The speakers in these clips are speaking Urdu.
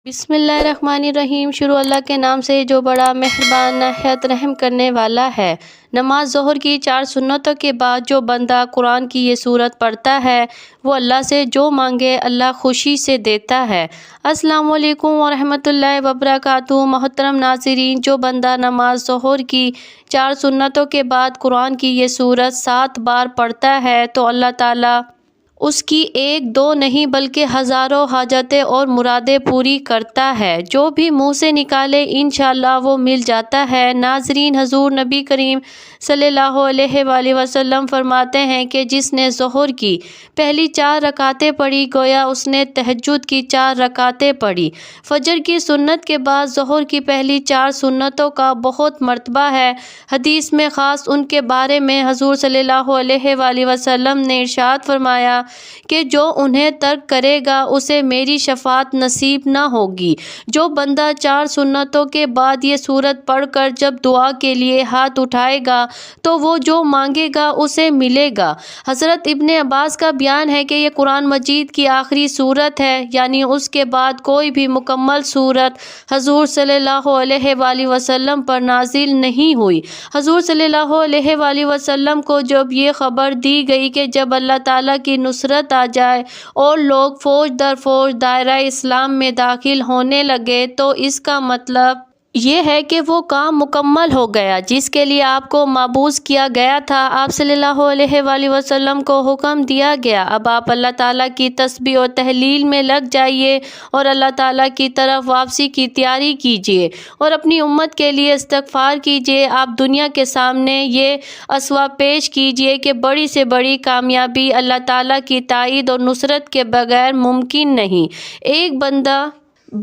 بسم اللہ الرحمن الرحیم۔ شروع اللہ کے نام سے جو بڑا مہربان نہایت رحم کرنے والا ہے۔ نماز ظہر کی 4 سنتوں کے بعد جو بندہ قرآن کی یہ سورت پڑھتا ہے وہ اللہ سے جو مانگے اللہ خوشی سے دیتا ہے۔ السلام علیکم ورحمۃ اللہ وبرکاتہ۔ محترم ناظرین، جو بندہ نماز ظہر کی 4 سنتوں کے بعد قرآن کی یہ سورت 7 بار پڑھتا ہے تو اللہ تعالیٰ اس کی 1 2 نہیں بلکہ ہزاروں حاجتیں اور مرادیں پوری کرتا ہے۔ جو بھی منہ سے نکالے انشاءاللہ وہ مل جاتا ہے۔ ناظرین، حضور نبی کریم صلی اللہ علیہ وآلہ وسلم فرماتے ہیں کہ جس نے ظہر کی پہلی 4 رکعتیں پڑھی گویا اس نے تہجد کی 4 رکعتیں پڑھی۔ فجر کی سنت کے بعد ظہر کی پہلی 4 سنتوں کا بہت مرتبہ ہے۔ حدیث میں خاص ان کے بارے میں حضور صلی اللہ علیہ وآلہ وسلم نے ارشاد فرمایا کہ جو انہیں ترک کرے گا اسے میری شفاعت نصیب نہ ہوگی۔ جو بندہ 4 سنتوں کے بعد یہ سورت پڑھ کر جب دعا کے لیے ہاتھ اٹھائے گا تو وہ جو مانگے گا اسے ملے گا۔ حضرت ابن عباس کا بیان ہے کہ یہ قرآن مجید کی آخری سورت ہے، یعنی اس کے بعد کوئی بھی مکمل سورت حضور صلی اللہ علیہ وآلہ وسلم پر نازل نہیں ہوئی۔ حضور صلی اللہ علیہ وآلہ وسلم کو جب یہ خبر دی گئی کہ جب اللہ تعالیٰ کی نصرت آ جائے اور لوگ فوج در فوج دائرہ اسلام میں داخل ہونے لگے تو اس کا مطلب یہ ہے کہ وہ کام مکمل ہو گیا جس کے لیے آپ کو مبعوث کیا گیا تھا۔ آپ صلی اللہ علیہ وآلہ وسلم کو حکم دیا گیا اب آپ اللہ تعالیٰ کی تسبیح اور تہلیل میں لگ جائیے اور اللہ تعالیٰ کی طرف واپسی کی تیاری کیجیے اور اپنی امت کے لیے استغفار کیجیے۔ آپ دنیا کے سامنے یہ اسوہ پیش کیجیے کہ بڑی سے بڑی کامیابی اللہ تعالیٰ کی تائید اور نصرت کے بغیر ممکن نہیں۔ ایک بندہ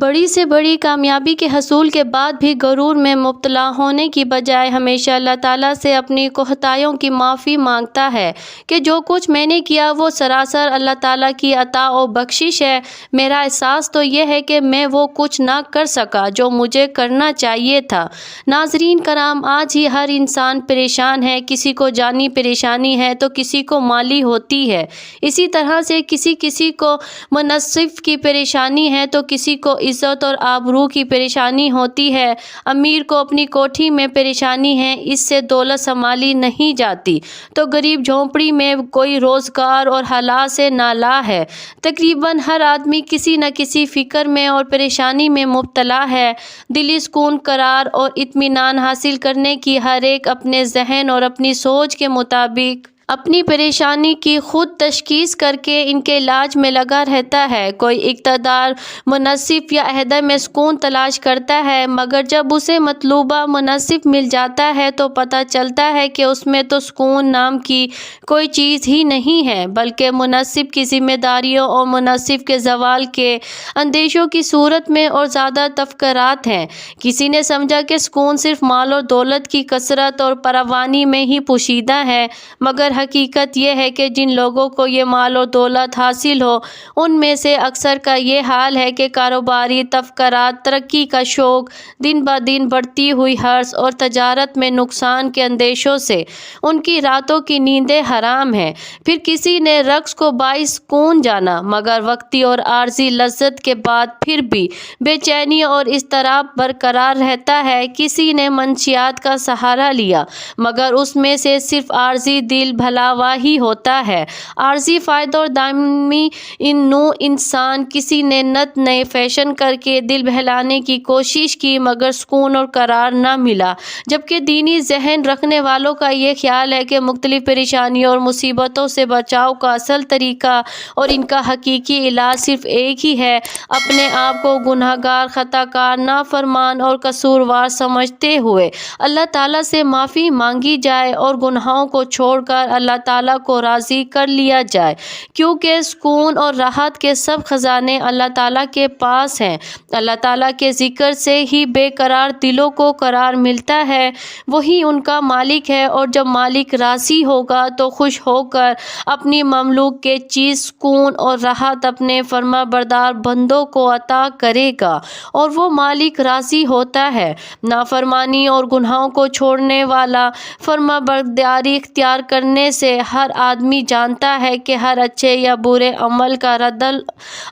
بڑی سے بڑی کامیابی کے حصول کے بعد بھی غرور میں مبتلا ہونے کی بجائے ہمیشہ اللہ تعالیٰ سے اپنی کوتاہیوں کی معافی مانگتا ہے کہ جو کچھ میں نے کیا وہ سراسر اللہ تعالیٰ کی عطا و بخشش ہے۔ میرا احساس تو یہ ہے کہ میں وہ کچھ نہ کر سکا جو مجھے کرنا چاہیے تھا۔ ناظرین کرام، آج ہی ہر انسان پریشان ہے، کسی کو جانی پریشانی ہے تو کسی کو مالی ہوتی ہے، اسی طرح سے کسی کو منصب کی پریشانی ہے تو کسی کو عزت اور آبرو کی پریشانی ہوتی ہے۔ امیر کو اپنی کوٹھی میں پریشانی ہے، اس سے دولت سنبھالی نہیں جاتی تو غریب جھونپڑی میں کوئی روزگار اور حالات سے نالاں ہے۔ تقریباً ہر آدمی کسی نہ کسی فکر میں اور پریشانی میں مبتلا ہے۔ دلی سکون، قرار اور اطمینان حاصل کرنے کی ہر ایک اپنے ذہن اور اپنی سوچ کے مطابق اپنی پریشانی کی خود تشخیص کر کے ان کے علاج میں لگا رہتا ہے۔ کوئی اقتدار، منصب یا عہدے میں سکون تلاش کرتا ہے، مگر جب اسے مطلوبہ منصب مل جاتا ہے تو پتہ چلتا ہے کہ اس میں تو سکون نام کی کوئی چیز ہی نہیں ہے، بلکہ منصب کی ذمہ داریوں اور منصب کے زوال کے اندیشوں کی صورت میں اور زیادہ تفکرات ہیں۔ کسی نے سمجھا کہ سکون صرف مال اور دولت کی کثرت اور فراوانی میں ہی پوشیدہ ہے، مگر حقیقت یہ ہے کہ جن لوگوں کو یہ مال اور دولت حاصل ہو ان میں سے اکثر کا یہ حال ہے کہ کاروباری تفکرات، ترقی کا شوق، دن بہ دن بڑھتی ہوئی حرص اور تجارت میں نقصان کے اندیشوں سے ان کی راتوں کی نیندیں حرام ہیں۔ پھر کسی نے رقص کو باعث سکون جانا، مگر وقتی اور عارضی لذت کے بعد پھر بھی بے چینی اور اضطراب برقرار رہتا ہے۔ کسی نے منشیات کا سہارا لیا، مگر اس میں سے صرف عارضی دل بہلاوا ہی ہوتا ہے، عارضی فائدہ اور دائمی انسان۔ کسی نے نت نئے فیشن کر کے دل بہلانے کی کوشش کی، مگر سکون اور قرار نہ ملا۔ جبکہ دینی ذہن رکھنے والوں کا یہ خیال ہے کہ مختلف پریشانیوں اور مصیبتوں سے بچاؤ کا اصل طریقہ اور ان کا حقیقی علاج صرف ایک ہی ہے، اپنے آپ کو گنہگار، خطا کار، نافرمان اور قصوروار سمجھتے ہوئے اللہ تعالیٰ سے معافی مانگی جائے اور گناہوں کو چھوڑ کر اللہ تعالیٰ کو راضی کر لیا جائے، کیونکہ سکون اور راحت کے سب خزانے اللہ تعالیٰ کے پاس ہیں۔ اللہ تعالیٰ کے ذکر سے ہی بے قرار دلوں کو قرار ملتا ہے، وہی ان کا مالک ہے، اور جب مالک راضی ہوگا تو خوش ہو کر اپنی مملوک کے چیز سکون اور راحت اپنے فرما بردار بندوں کو عطا کرے گا، اور وہ مالک راضی ہوتا ہے۔ نافرمانی اور گناہوں کو چھوڑنے والا فرما برداری اختیار کرنے سے ہر آدمی جانتا ہے کہ ہر اچھے یا برے عمل کا رد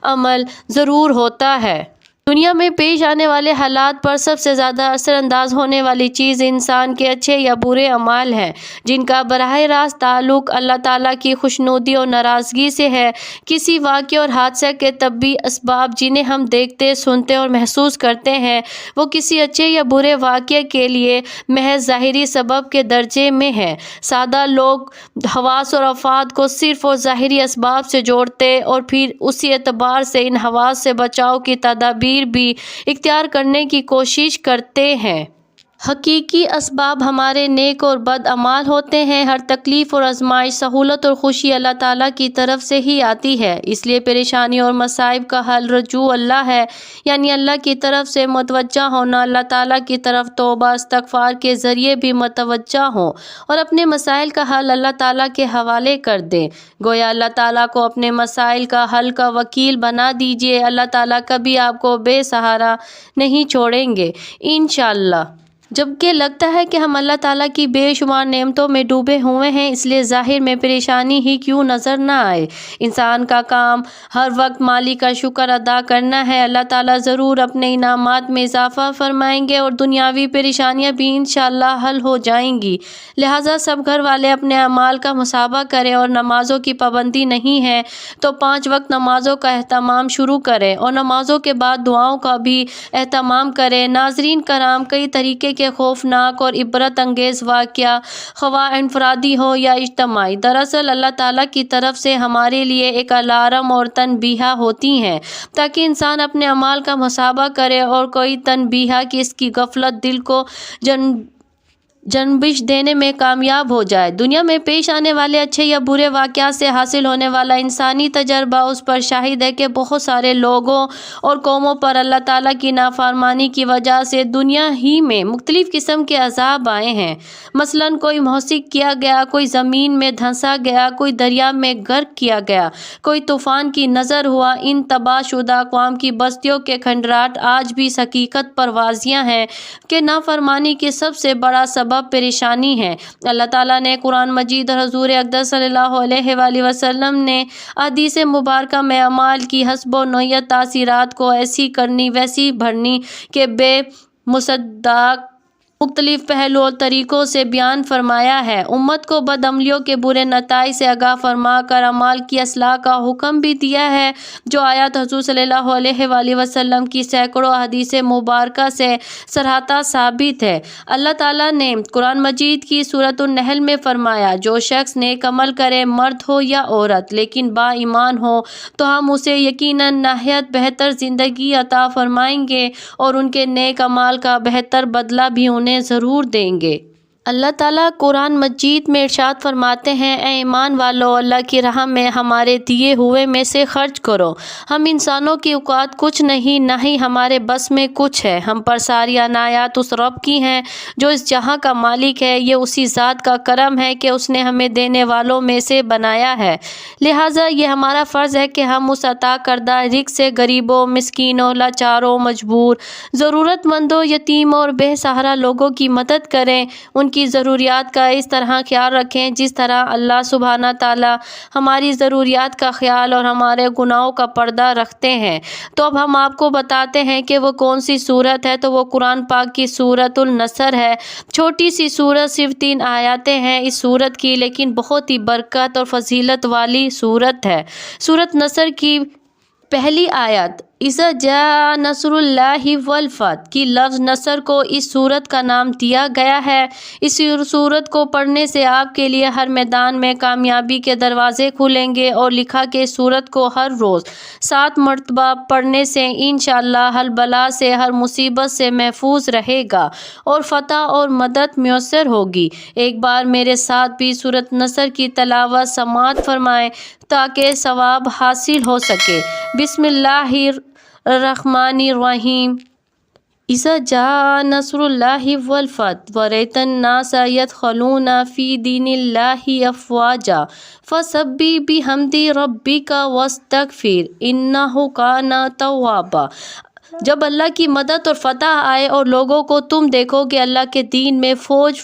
عمل ضرور ہوتا ہے۔ دنیا میں پیش آنے والے حالات پر سب سے زیادہ اثر انداز ہونے والی چیز انسان کے اچھے یا برے اعمال ہیں، جن کا براہ راست تعلق اللہ تعالیٰ کی خوشنودی اور ناراضگی سے ہے۔ کسی واقعے اور حادثے کے طبعی اسباب جنہیں ہم دیکھتے، سنتے اور محسوس کرتے ہیں، وہ کسی اچھے یا برے واقعے کے لیے محض ظاہری سبب کے درجے میں ہیں۔ سادہ لوگ حواس اور افعال کو صرف اور ظاہری اسباب سے جوڑتے اور پھر اسی اعتبار سے ان حواس سے بچاؤ کی تدابیر بھی اختیار کرنے کی کوشش کرتے ہیں۔ حقیقی اسباب ہمارے نیک اور بد اعمال ہوتے ہیں۔ ہر تکلیف اور آزمائش، سہولت اور خوشی اللہ تعالیٰ کی طرف سے ہی آتی ہے، اس لیے پریشانی اور مصائب کا حل رجوع اللہ ہے، یعنی اللہ کی طرف سے متوجہ ہونا، اللہ تعالیٰ کی طرف توبہ استغفار کے ذریعے بھی متوجہ ہوں اور اپنے مسائل کا حل اللہ تعالیٰ کے حوالے کر دیں۔ گویا اللہ تعالیٰ کو اپنے مسائل کا حل کا وکیل بنا دیجیے، اللہ تعالیٰ کبھی آپ کو بے سہارا نہیں چھوڑیں گے انشاءاللہ۔ جبکہ لگتا ہے کہ ہم اللہ تعالیٰ کی بے شمار نعمتوں میں ڈوبے ہوئے ہیں، اس لیے ظاہر میں پریشانی ہی کیوں نظر نہ آئے۔ انسان کا کام ہر وقت مالک کا شکر ادا کرنا ہے، اللہ تعالیٰ ضرور اپنے انعامات میں اضافہ فرمائیں گے اور دنیاوی پریشانیاں بھی انشاءاللہ حل ہو جائیں گی۔ لہٰذا سب گھر والے اپنے اعمال کا محاسبہ کریں اور نمازوں کی پابندی نہیں ہے تو 5 وقت نمازوں کا اہتمام شروع کریں اور نمازوں کے بعد دعاؤں کا بھی اہتمام کریں۔ ناظرین کرام، کئی طریقے کے خوفناک اور عبرت انگیز واقعہ، خواہ انفرادی ہو یا اجتماعی، دراصل اللہ تعالیٰ کی طرف سے ہمارے لیے ایک الارم اور تنبیہ ہوتی ہیں تاکہ انسان اپنے اعمال کا محاسبہ کرے اور کوئی تنبیہ کی اس کی غفلت دل کو جنبش دینے میں کامیاب ہو جائے۔ دنیا میں پیش آنے والے اچھے یا برے واقعات سے حاصل ہونے والا انسانی تجربہ اس پر شاہد ہے کہ بہت سارے لوگوں اور قوموں پر اللہ تعالیٰ کی نافرمانی کی وجہ سے دنیا ہی میں مختلف قسم کے عذاب آئے ہیں۔ مثلاً کوئی مہلک کیا گیا، کوئی زمین میں دھنسا گیا، کوئی دریا میں غرق کیا گیا، کوئی طوفان کی نذر ہوا۔ ان تباہ شدہ اقوام کی بستیوں کے کھنڈرات آج بھی اس حقیقت پر واضح ہیں کہ نافرمانی کی سب سے بڑا سبب پریشانی ہے۔ اللہ تعالیٰ نے قرآن مجید اور حضور اقدس صلی اللہ علیہ وآلہ وسلم نے احادیث مبارکہ میں اعمال کی حسب و نوعیت تاثیرات کو ایسی کرنی ویسی بھرنی کہ بے مصداق مختلف پہلو اور طریقوں سے بیان فرمایا ہے۔ امت کو بد عملیوں کے برے نتائج سے آگاہ فرما کر اعمال کی اصلاح کا حکم بھی دیا ہے، جو آیات حضور صلی اللہ علیہ وآلہ وسلم کی سینکڑوں احادیث مبارکہ سے صراحتاً ثابت ہے۔ اللہ تعالیٰ نے قرآن مجید کی سورۃ النحل میں فرمایا، جو شخص نیک عمل کرے، مرد ہو یا عورت، لیکن با ایمان ہو، تو ہم اسے یقیناً نہایت بہتر زندگی عطا فرمائیں گے اور ان کے نیک اعمال کا بہتر بدلہ بھی انہیں ضرور دیں گے۔ اللہ تعالیٰ قرآن مجید میں ارشاد فرماتے ہیں، اے ایمان والو، اللہ کی راہ میں ہمارے دیے ہوئے میں سے خرچ کرو۔ ہم انسانوں کی اوقات کچھ نہیں، نہ ہی ہمارے بس میں کچھ ہے۔ ہم پر ساری عنایات اس رب کی ہیں جو اس جہاں کا مالک ہے۔ یہ اسی ذات کا کرم ہے کہ اس نے ہمیں دینے والوں میں سے بنایا ہے، لہٰذا یہ ہمارا فرض ہے کہ ہم اس عطا کردہ رزق سے غریبوں، مسکینوں، لاچاروں، مجبور، ضرورت مندوں، یتیموں اور بے سہارا لوگوں کی مدد کریں، ان کی ضروریات کا اس طرح خیال رکھیں جس طرح اللہ سبحانہ تعالیٰ ہماری ضروریات کا خیال اور ہمارے گناہوں کا پردہ رکھتے ہیں۔ تو اب ہم آپ کو بتاتے ہیں کہ وہ کون سی سورت ہے، تو وہ قرآن پاک کی سورۃ النصر ہے۔ چھوٹی سی سورت، صرف 3 آیاتیں ہیں اس سورت کی، لیکن بہت ہی برکت اور فضیلت والی سورت ہے۔ سورۃ نصر کی پہلی آیت اذا جاء نصر اللہ والفتح کی لفظ نصر کو اس سورت کا نام دیا گیا ہے۔ اس سورت کو پڑھنے سے آپ کے لیے ہر میدان میں کامیابی کے دروازے کھلیں گے، اور لکھا کہ اس سورت کو ہر روز 7 مرتبہ پڑھنے سے انشاءاللہ ہر بلا سے، ہر مصیبت سے محفوظ رہے گا اور فتح اور مدد میسر ہوگی۔ ایک بار میرے ساتھ بھی سورۃ نصر کی تلاوت سماعت فرمائیں تاکہ ثواب حاصل ہو سکے۔ بسم اللہ الرحمن الرحیم۔ اذا جاء نصر اللہ والفتح ورأیت الناس يدخلون فی دین اللہ افواجا فسبح بحمد ربک واستغفر انہ کان توابا۔ جب اللہ کی مدد اور فتح آئے اور لوگوں کو تم دیکھو کہ اللہ کے دین میں فوج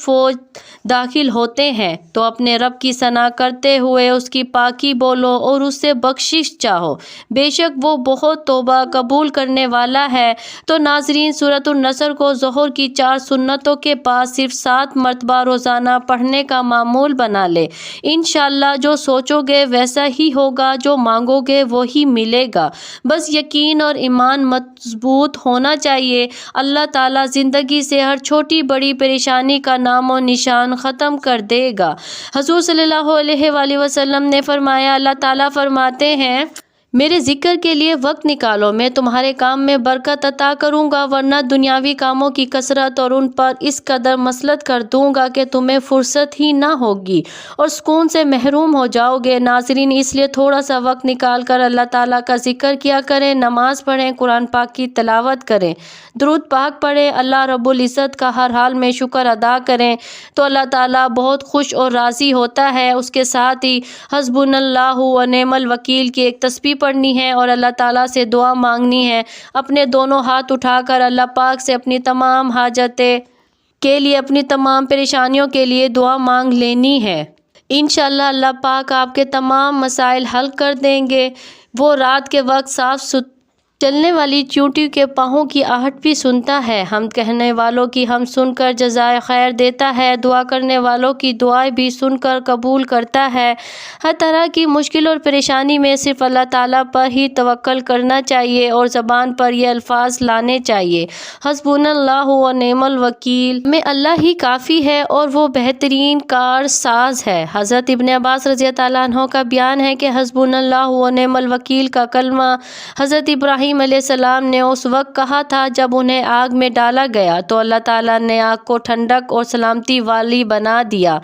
داخل ہوتے ہیں تو اپنے رب کی ثنا کرتے ہوئے اس کی پاکی بولو اور اس سے بخشش چاہو، بے شک وہ بہت توبہ قبول کرنے والا ہے۔ تو ناظرین، سورۃ النصر کو ظہر کی 4 سنتوں کے بعد صرف 7 مرتبہ روزانہ پڑھنے کا معمول بنا لے۔ انشاءاللہ جو سوچو گے ویسا ہی ہوگا، جو مانگو گے وہی ملے گا، بس یقین اور ایمان مضبوط ہونا چاہیے۔ اللہ تعالیٰ زندگی سے ہر چھوٹی بڑی پریشانی کا نام و نشان ختم کر دے گا۔ حضور صلی اللہ علیہ وآلہ وسلم نے فرمایا، اللہ تعالیٰ فرماتے ہیں، میرے ذکر کے لیے وقت نکالو، میں تمہارے کام میں برکت عطا کروں گا، ورنہ دنیاوی کاموں کی کثرت اور ان پر اس قدر مسلط کر دوں گا کہ تمہیں فرصت ہی نہ ہوگی اور سکون سے محروم ہو جاؤ گے۔ ناظرین، اس لیے تھوڑا سا وقت نکال کر اللہ تعالیٰ کا ذکر کیا کریں، نماز پڑھیں، قرآن پاک کی تلاوت کریں، درود پاک پڑھیں، اللہ رب العزت کا ہر حال میں شکر ادا کریں تو اللہ تعالیٰ بہت خوش اور راضی ہوتا ہے۔ اس کے ساتھ ہی حسبنا اللہ و نعم الوکیل کی ایک تسبیح پڑھنی ہے اور اللہ تعالیٰ سے دعا مانگنی ہے۔ اپنے دونوں ہاتھ اٹھا کر اللہ پاک سے اپنی تمام حاجتیں کے لیے، اپنی تمام پریشانیوں کے لیے دعا مانگ لینی ہے۔ انشاءاللہ اللہ پاک آپ کے تمام مسائل حل کر دیں گے۔ وہ رات کے وقت صاف چلنے والی چیونٹی کے پاؤں کی آہٹ بھی سنتا ہے، حمد کہنے والوں کی حمد سن کر جزائے خیر دیتا ہے، دعا کرنے والوں کی دعائیں بھی سن کر قبول کرتا ہے۔ ہر طرح کی مشکل اور پریشانی میں صرف اللہ تعالیٰ پر ہی توکل کرنا چاہیے اور زبان پر یہ الفاظ لانے چاہیے، حسبنا اللہ و نعم الوکیل، میں اللہ ہی کافی ہے اور وہ بہترین کار ساز ہے۔ حضرت ابن عباس رضی اللہ عنہ کا بیان ہے کہ حسبنا اللہ و نعم الوکیل کا کلمہ حضرت ابراہیم علیہ السلام نے اس وقت کہا تھا جب انہیں آگ میں ڈالا گیا تو اللہ تعالیٰ نے آگ کو ٹھنڈک اور سلامتی والی بنا دیا،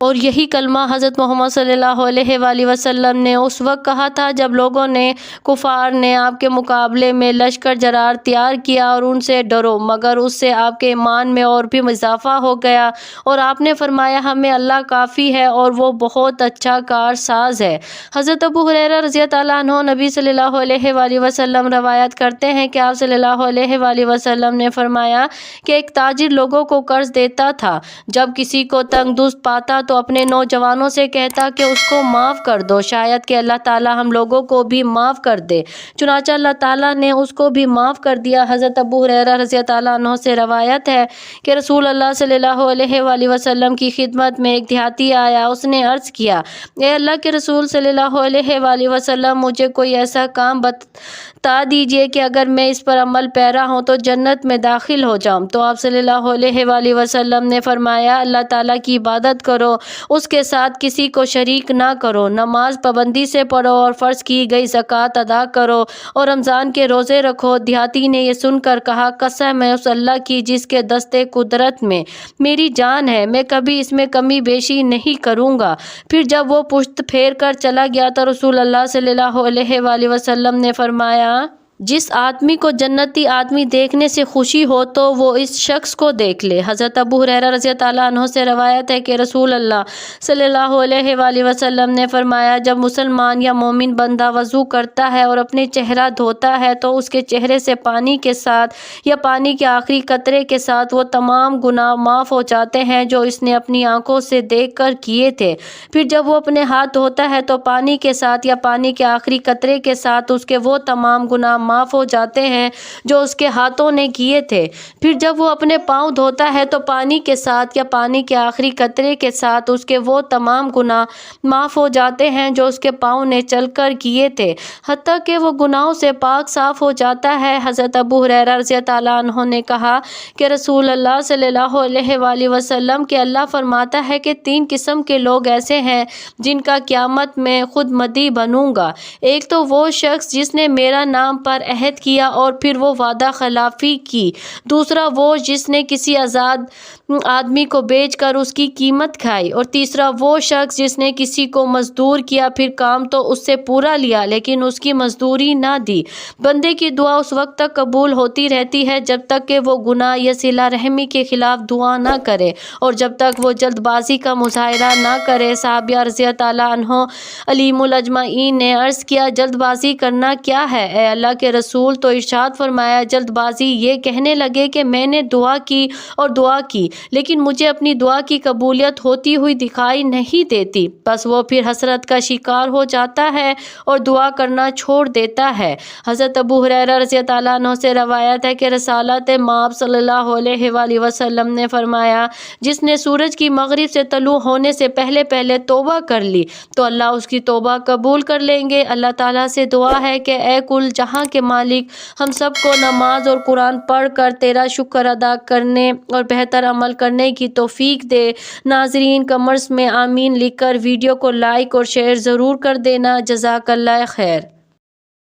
اور یہی کلمہ حضرت محمد صلی اللہ علیہ وآلہ وسلم نے اس وقت کہا تھا جب لوگوں نے، کفار نے آپ کے مقابلے میں لشکر جرار تیار کیا اور ان سے ڈرو، مگر اس سے آپ کے ایمان میں اور بھی اضافہ ہو گیا، اور آپ نے فرمایا ہمیں اللہ کافی ہے اور وہ بہت اچھا کار ساز ہے۔ حضرت ابو ہریرہ رضی اللہ عنہ نبی صلی اللہ علیہ وآلہ وسلم روایت کرتے ہیں کہ آپ صلی اللہ علیہ وآلہ وسلم نے فرمایا کہ ایک تاجر لوگوں کو قرض دیتا تھا، جب کسی کو تنگ دست پاتا تو اپنے نوجوانوں سے کہتا کہ اس کو معاف کر دو، شاید کہ اللہ تعالیٰ ہم لوگوں کو بھی معاف کر دے، چنانچہ اللہ تعالیٰ نے اس کو بھی معاف کر دیا۔ حضرت ابو ہریرہ رضی اللہ عنہ سے روایت ہے کہ رسول اللہ صلی اللہ علیہ وآلہ وسلم کی خدمت میں ایک دیہاتی آیا، اس نے عرض کیا، اے اللہ کے رسول صلی اللہ علیہ وآلہ وسلم، مجھے کوئی ایسا کام بتا دیجئے کہ اگر میں اس پر عمل پیرا ہوں تو جنت میں داخل ہو جاؤں۔ تو آپ صلی اللہ علیہ وآلہ وسلم نے فرمایا، اللہ تعالیٰ کی عبادت کرو، اس کے ساتھ کسی کو شریک نہ کرو، نماز پابندی سے پڑھو اور فرض کی گئی زکوٰۃ ادا کرو اور رمضان کے روزے رکھو۔ دیہاتی نے یہ سن کر کہا، قسم ہے اس اللہ کی جس کے دستے قدرت میں میری جان ہے، میں کبھی اس میں کمی بیشی نہیں کروں گا۔ پھر جب وہ پشت پھیر کر چلا گیا تو رسول اللہ صلی اللہ علیہ وآلہ وسلم نے فرمایا، جس آدمی کو جنتی آدمی دیکھنے سے خوشی ہو تو وہ اس شخص کو دیکھ لے۔ حضرت ابو ہریرہ رضی اللہ عنہ سے روایت ہے کہ رسول اللہ صلی اللہ علیہ وآلہ وسلم نے فرمایا، جب مسلمان یا مومن بندہ وضو کرتا ہے اور اپنے چہرہ دھوتا ہے تو اس کے چہرے سے پانی کے ساتھ یا پانی کے آخری قطرے کے ساتھ وہ تمام گناہ معاف ہو جاتے ہیں جو اس نے اپنی آنکھوں سے دیکھ کر کیے تھے۔ پھر جب وہ اپنے ہاتھ دھوتا ہے تو پانی کے ساتھ یا پانی کے آخری قطرے کے ساتھ اس کے وہ تمام گناہ معاف ہو جاتے ہیں جو اس کے ہاتھوں نے کیے تھے۔ پھر جب وہ اپنے پاؤں دھوتا ہے تو پانی کے ساتھ یا پانی کے آخری قطرے کے ساتھ اس کے وہ تمام گناہ معاف ہو جاتے ہیں جو اس کے پاؤں نے چل کر کیے تھے، حتیٰ کہ وہ گناہوں سے پاک صاف ہو جاتا ہے۔ حضرت ابو ہریرہ رضی اللہ عنہ نے کہا کہ رسول اللہ صلی اللہ علیہ وآلہ وسلم کہ اللہ فرماتا ہے کہ 3 قسم کے لوگ ایسے ہیں جن کا قیامت میں خود مدعی بنوں گا، ایک تو وہ شخص جس نے میرا نام پر عہد کیا اور پھر وہ وعدہ خلافی کی، دوسرا وہ جس نے کسی آزاد آدمی کو بیچ کر اس کی قیمت کھائی، اور تیسرا وہ شخص جس نے کسی کو مزدور کیا، پھر کام تو اس سے پورا لیا لیکن اس کی مزدوری نہ دی۔ بندے کی دعا اس وقت تک قبول ہوتی رہتی ہے جب تک کہ وہ گناہ یا صلہ رحمی کے خلاف دعا نہ کرے اور جب تک وہ جلد بازی کا مظاہرہ نہ کرے۔ صحابہ رضی اللہ عنہ علیم الاجمعین نے عرض کیا، جلد بازی کرنا کیا ہے اے اللہ کے رسول؟ تو ارشاد فرمایا، جلد بازی یہ کہنے لگے کہ میں نے دعا کی اور دعا کی لیکن مجھے اپنی دعا کی قبولیت ہوتی ہوئی دکھائی نہیں دیتی، بس وہ پھر حسرت کا شکار ہو جاتا ہے اور دعا کرنا چھوڑ دیتا ہے۔ حضرت ابو ہریرہ رضی اللہ عنہ سے روایت ہے کہ رسالت مآب صلی اللہ علیہ وآلہ وسلم نے فرمایا، جس نے سورج کی مغرب سے طلوع ہونے سے پہلے پہلے توبہ کر لی تو اللہ اس کی توبہ قبول کر لیں گے۔ اللہ تعالیٰ سے دعا ہے کہ اے کل جہاں کے مالک، ہم سب کو نماز اور قرآن پڑھ کر تیرا شکر ادا کرنے اور بہتر عمل کرنے کی توفیق دے۔ ناظرین کمنٹس میں آمین لکھ کر ویڈیو کو لائک اور شیئر ضرور کر دینا۔ جزاک اللہ خیر۔